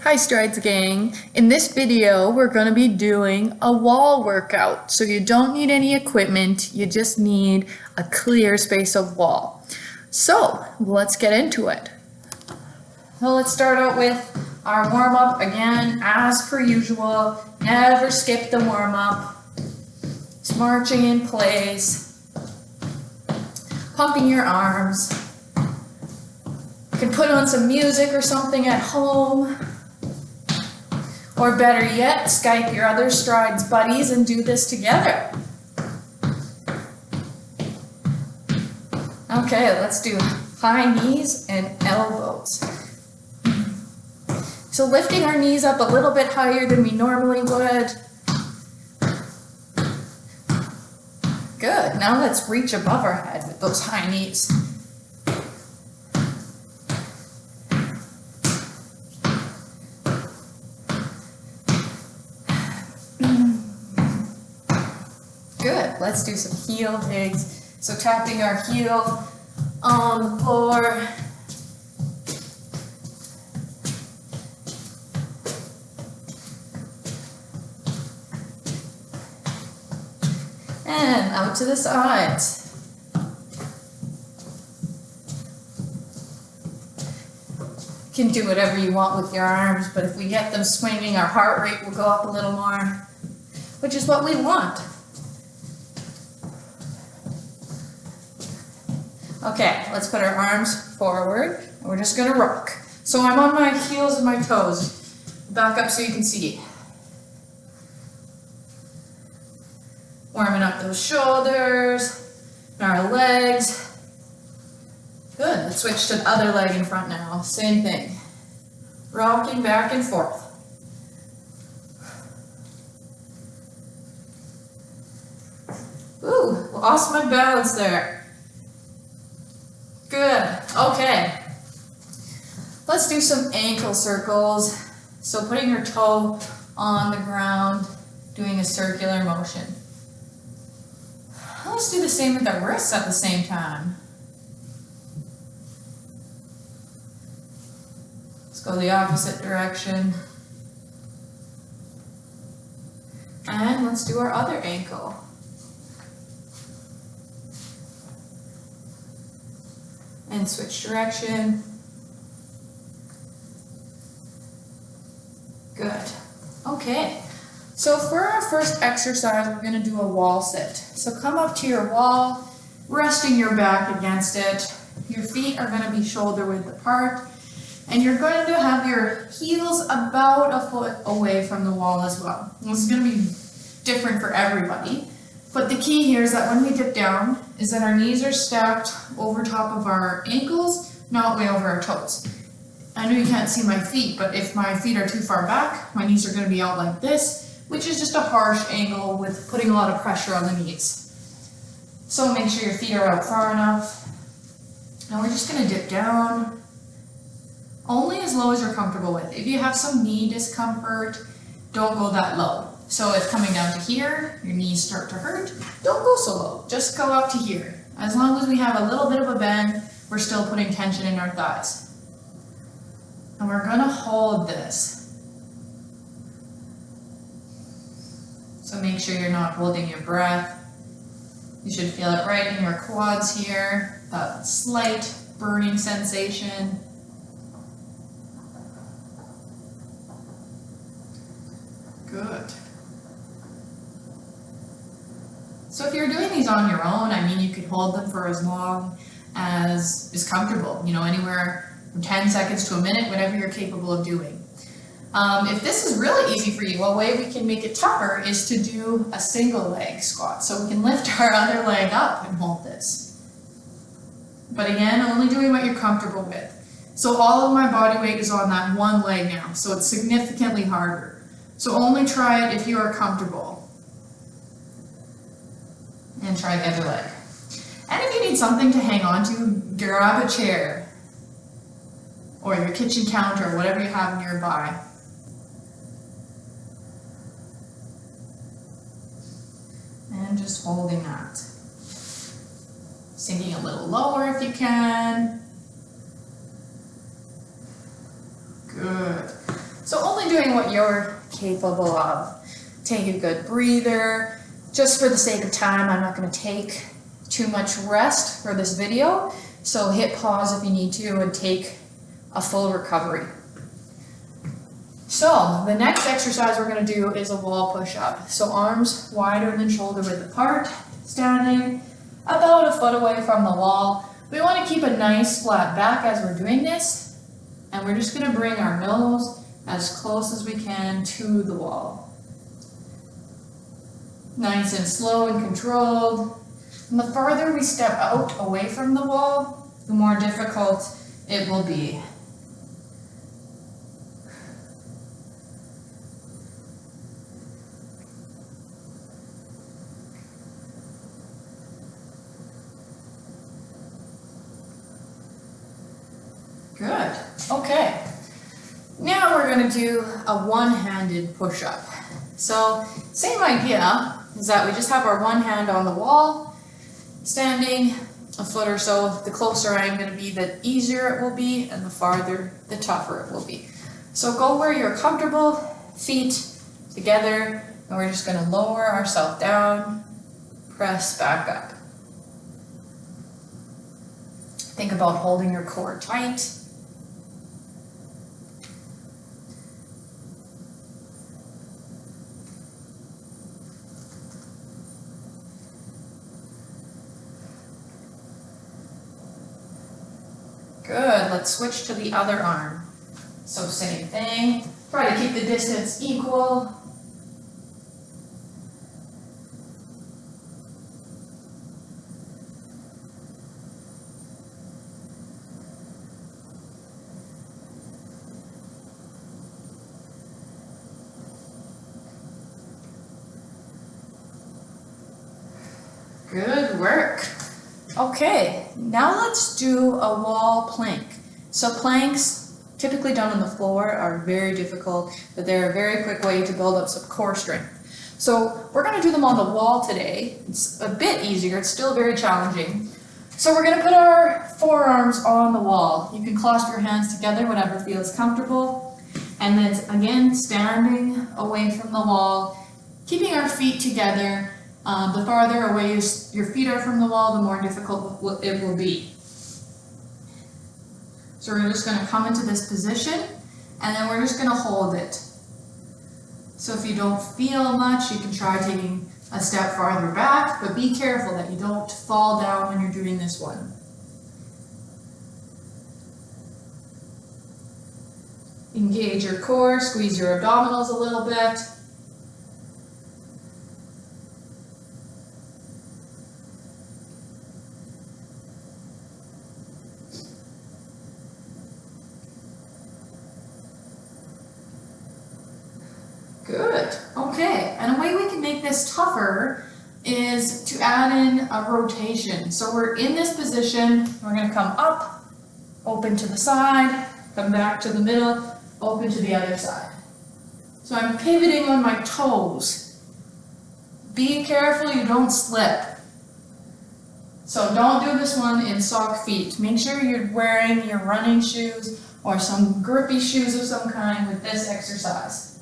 Hi Strides gang. In this video, we're going to be doing a wall workout. So you don't need any equipment, you just need a clear space of wall. So let's get into it. So let's start out with our warm-up again, as per usual. Never skip the warm-up. It's marching in place, pumping your arms. You can put on some music or something at home. Or better yet, Skype your other Strides buddies and do this together. Okay, let's do high knees and elbows. So lifting our knees up a little bit higher than we normally would. Good, now let's reach above our head with those high knees. Good, let's do some heel digs. So tapping our heel on the floor. And out to the sides. You can do whatever you want with your arms, but if we get them swinging, our heart rate will go up a little more, which is what we want. Okay, let's put our arms forward, and we're just gonna rock. So I'm on my heels and my toes. Back up so you can see. Warming up those shoulders, and our legs. Good, let's switch to the other leg in front now. Same thing. Rocking back and forth. Ooh, lost my balance there. Good, okay. Let's do some ankle circles. So putting your toe on the ground, doing a circular motion. Let's do the same with our wrists at the same time. Let's go the opposite direction. And let's do our other ankle. And switch direction. Good. Okay. So for our first exercise, we're going to do a wall sit. So come up to your wall, resting your back against it. Your feet are going to be shoulder width apart. And you're going to have your heels about a foot away from the wall as well. This is going to be different for everybody. But the key here is that when we dip down, is that our knees are stacked over top of our ankles, not way over our toes. I know you can't see my feet, but if my feet are too far back, my knees are going to be out like this, which is just a harsh angle with putting a lot of pressure on the knees. So make sure your feet are out far enough. Now we're just going to dip down, only as low as you're comfortable with. If you have some knee discomfort, don't go that low. So if coming down to here, your knees start to hurt, don't go so low, just go up to here. As long as we have a little bit of a bend, we're still putting tension in our thighs. And we're gonna hold this. So make sure you're not holding your breath. You should feel it right in your quads here, that slight burning sensation. Good. So if you're doing these on your own, I mean, you could hold them for as long as is comfortable, you know, anywhere from 10 seconds to a minute, whatever you're capable of doing. If this is really easy for you, a way we can make it tougher is to do a single leg squat. So we can lift our other leg up and hold this. But again, only doing what you're comfortable with. So all of my body weight is on that one leg now, so it's significantly harder. So only try it if you are comfortable. And try the other leg. And if you need something to hang on to, grab a chair or your kitchen counter, whatever you have nearby. And just holding that. Sinking a little lower if you can. Good. So only doing what you're capable of. Take a good breather. Just for the sake of time, I'm not going to take too much rest for this video, so hit pause if you need to and take a full recovery. So the next exercise we're going to do is a wall push-up. So arms wider than shoulder width apart, standing about a foot away from the wall. We want to keep a nice flat back as we're doing this, and we're just going to bring our nose as close as we can to the wall. Nice and slow and controlled. And the farther we step out away from the wall, the more difficult it will be. Good. Okay. Now we're going to do a one-handed push-up. So same idea is that we just have our one hand on the wall, standing a foot or so. The closer I am going to be, the easier it will be, and the farther, the tougher it will be. So go where you're comfortable, feet together, and we're just going to lower ourselves down, press back up. Think about holding your core tight. Good, let's switch to the other arm. So same thing, try to keep the distance equal. Good work. Okay, now let's do a wall plank. So planks, typically done on the floor, are very difficult, but they're a very quick way to build up some core strength. So we're going to do them on the wall today. It's a bit easier, it's still very challenging. So we're going to put our forearms on the wall. You can clasp your hands together, whatever feels comfortable. And then again, standing away from the wall, keeping our feet together. The farther away your feet are from the wall, the more difficult it will be. So we're just going to come into this position, and then we're just going to hold it. So if you don't feel much, you can try taking a step farther back, but be careful that you don't fall down when you're doing this one. Engage your core, squeeze your abdominals a little bit. Good. Okay, and a way we can make this tougher is to add in a rotation. So we're in this position, we're going to come up, open to the side, come back to the middle, open to the other side. So I'm pivoting on my toes. Be careful you don't slip. So don't do this one in sock feet. Make sure you're wearing your running shoes or some grippy shoes of some kind with this exercise.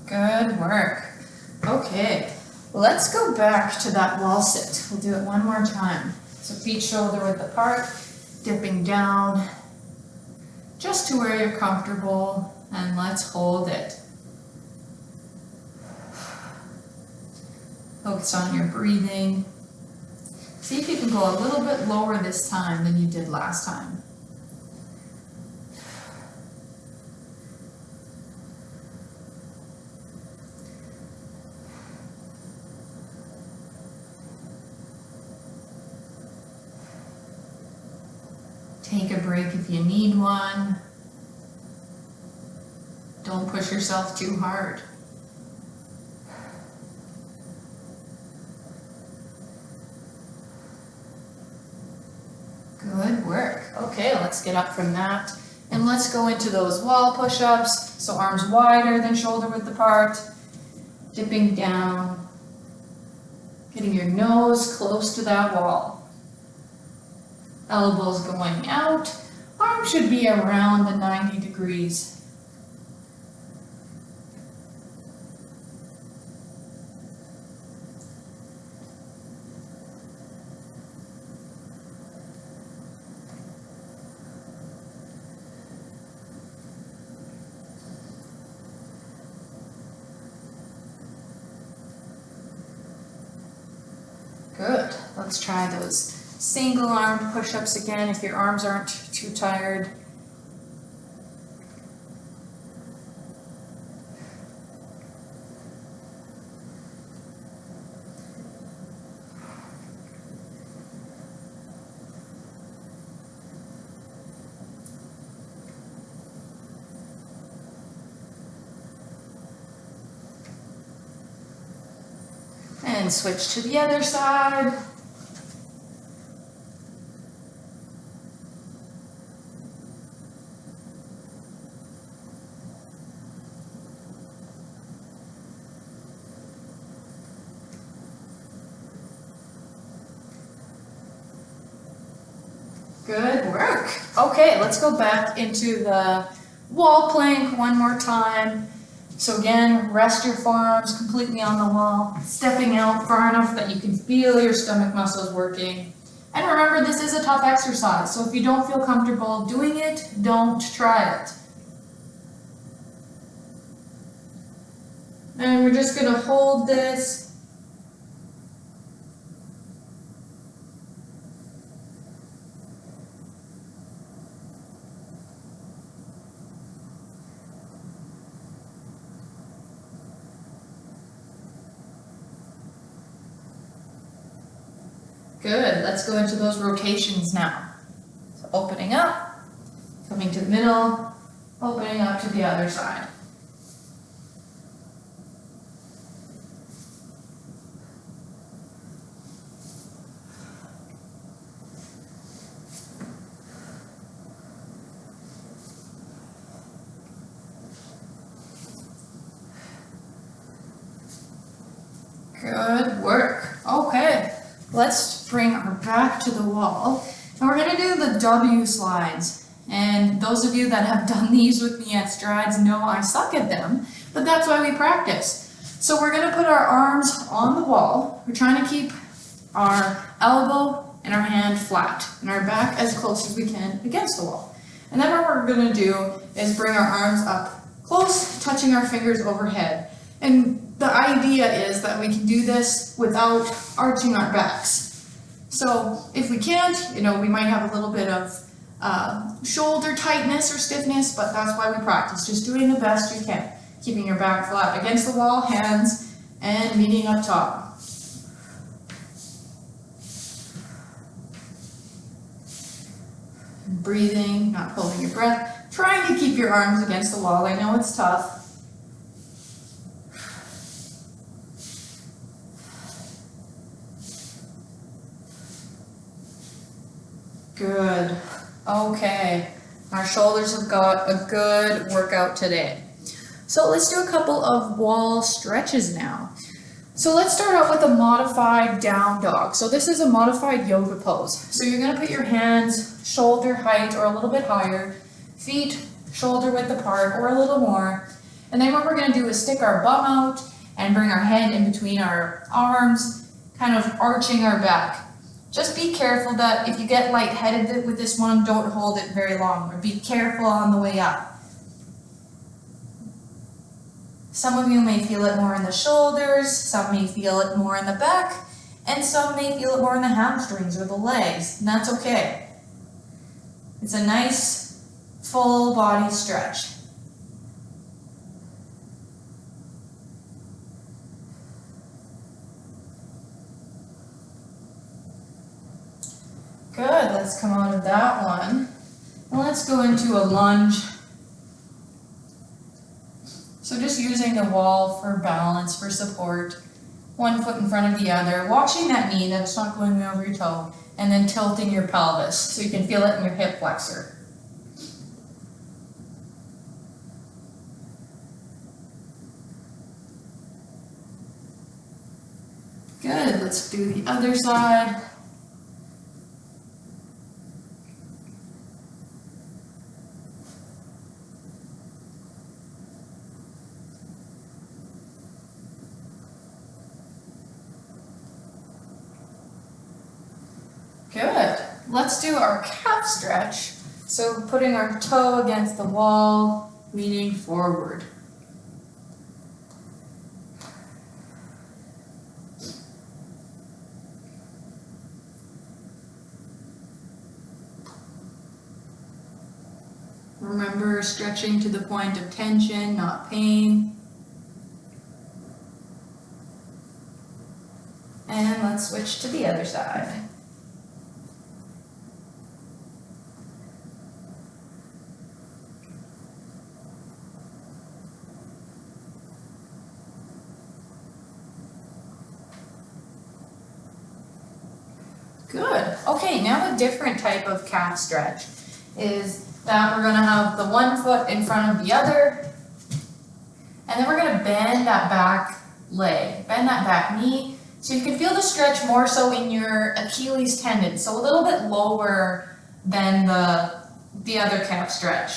Good work. Okay, let's go back to that wall sit. We'll do it one more time. So feet shoulder width apart, dipping down just to where you're comfortable, and let's hold it. Focus on your breathing. See if you can go a little bit lower this time than you did last time. Take a break if you need one. Don't push yourself too hard. Good work. Okay, let's get up from that And let's go into those wall push-ups. So arms wider than shoulder width apart, dipping down, getting your nose close to that wall. Elbows going out, arms should be around the 90 degrees. Good. Let's try those single arm push-ups again if your arms aren't too tired. And switch to the other side. Good work. Okay, let's go back into the wall plank one more time. So again, rest your forearms completely on the wall, stepping out far enough that you can feel your stomach muscles working. And remember, this is a tough exercise, so if you don't feel comfortable doing it, don't try it. And we're just going to hold this. Good, let's go into those rotations now. So opening up, coming to the middle, opening up to the other side. Good work. Okay. Let's bring our back to the wall, and we're going to do the W slides. And those of you that have done these with me at Strides know I suck at them, but that's why we practice. So we're going to put our arms on the wall. We're trying to keep our elbow and our hand flat, and our back as close as we can against the wall. And then what we're going to do is bring our arms up close, touching our fingers overhead. And the idea is that we can do this without arching our backs. So if we can't, we might have a little bit of shoulder tightness or stiffness, but that's why we practice. Just doing the best you can. Keeping your back flat against the wall, hands, and meeting up top. Breathing, not holding your breath. Trying to keep your arms against the wall. I know it's tough. Good. Okay. Our shoulders have got a good workout today. So let's do a couple of wall stretches now. So let's start out with a modified down dog. So this is a modified yoga pose. So you're going to put your hands shoulder height or a little bit higher, feet shoulder width apart or a little more. And then what we're going to do is stick our bum out and bring our head in between our arms, kind of arching our back. Just be careful that if you get lightheaded with this one, don't hold it very long, or be careful on the way up. Some of you may feel it more in the shoulders, some may feel it more in the back, and some may feel it more in the hamstrings or the legs, and that's okay. It's a nice full body stretch. Good, let's come out of that one. And let's go into a lunge. So just using the wall for balance, for support. One foot in front of the other, watching that knee, that it's not going over your toe, and then tilting your pelvis so you can feel it in your hip flexor. Good, let's do the other side. Good. Let's do our calf stretch. So putting our toe against the wall, leaning forward. Remember, stretching to the point of tension, not pain. And let's switch to the other side. Good. Okay, now a different type of calf stretch is that we're going to have the one foot in front of the other, and then we're going to bend that back leg, bend that back knee, so you can feel the stretch more so in your Achilles tendon, so a little bit lower than the other calf stretch.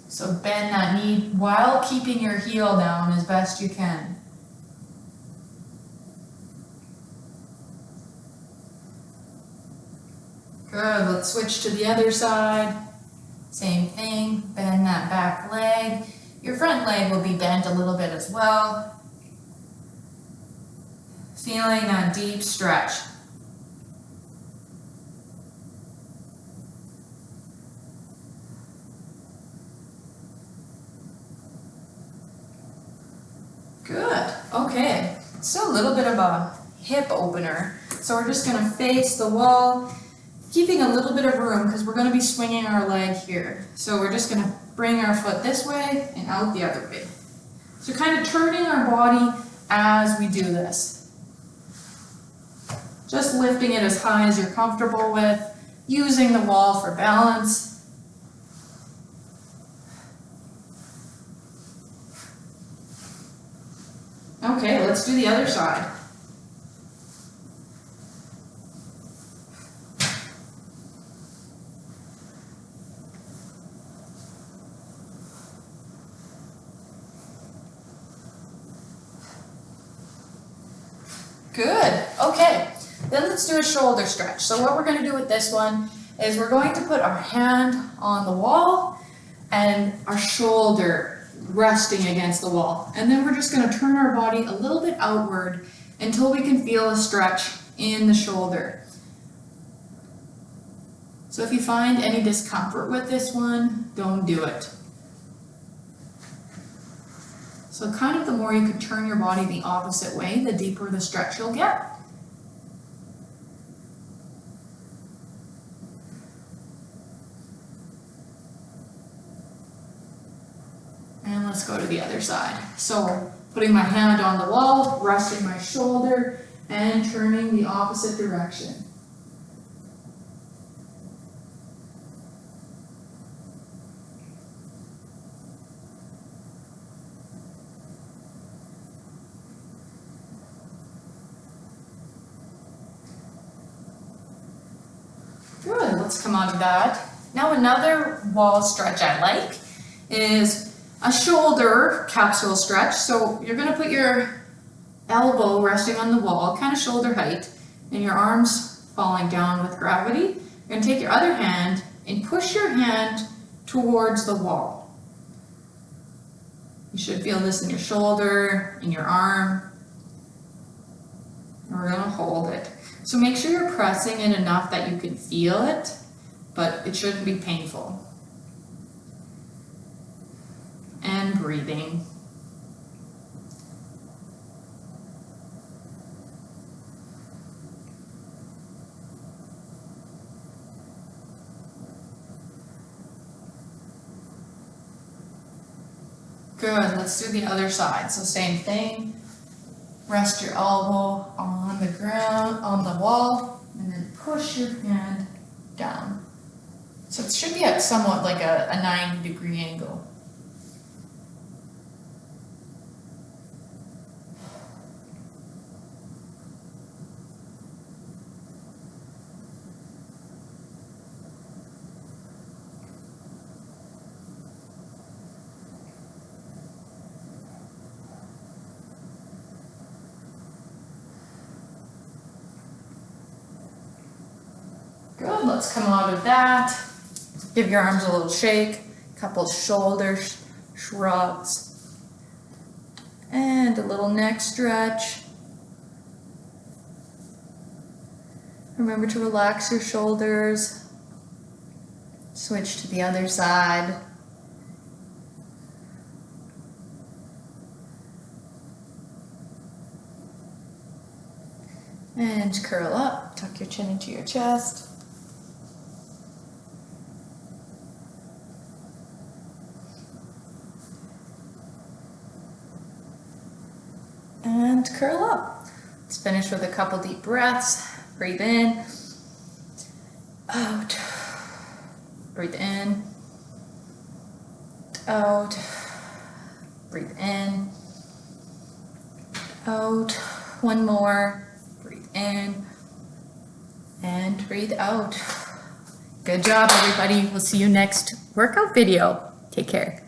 So bend that knee while keeping your heel down as best you can. Good, let's switch to the other side. Same thing, bend that back leg. Your front leg will be bent a little bit as well. Feeling that deep stretch. Good, okay. So a little bit of a hip opener. So we're just gonna face the wall, keeping a little bit of room because we're going to be swinging our leg here. So we're just going to bring our foot this way and out the other way. So kind of turning our body as we do this. Just lifting it as high as you're comfortable with, using the wall for balance. Okay, let's do the other side. Good, okay, then let's do a shoulder stretch. So what we're going to do with this one is we're going to put our hand on the wall and our shoulder resting against the wall. And then we're just going to turn our body a little bit outward until we can feel a stretch in the shoulder. So if you find any discomfort with this one, don't do it. So kind of the more you could turn your body the opposite way, the deeper the stretch you'll get. And let's go to the other side. So putting my hand on the wall, resting my shoulder, and turning the opposite direction. Good, let's come out of that. Now another wall stretch I like is a shoulder capsule stretch. So you're going to put your elbow resting on the wall, kind of shoulder height, and your arms falling down with gravity. You're going to take your other hand and push your hand towards the wall. You should feel this in your shoulder, in your arm. And we're going to hold it. So make sure you're pressing it enough that you can feel it, but it shouldn't be painful. And breathing. Good, let's do the other side. So same thing. Rest your elbow on the ground, on the wall, and then push your hand down. So it should be at somewhat like a 90-degree angle. let's come out of that. Give your arms a little shake, couple shoulder shrugs, and a little neck stretch. Remember to relax your shoulders. Switch to the other side. And curl up, tuck your chin into your chest. And curl up. Let's finish with a couple deep breaths. Breathe in, out, breathe in, out, breathe in, out. One more. Breathe in and breathe out. Good job, everybody. We'll see you next workout video. Take care.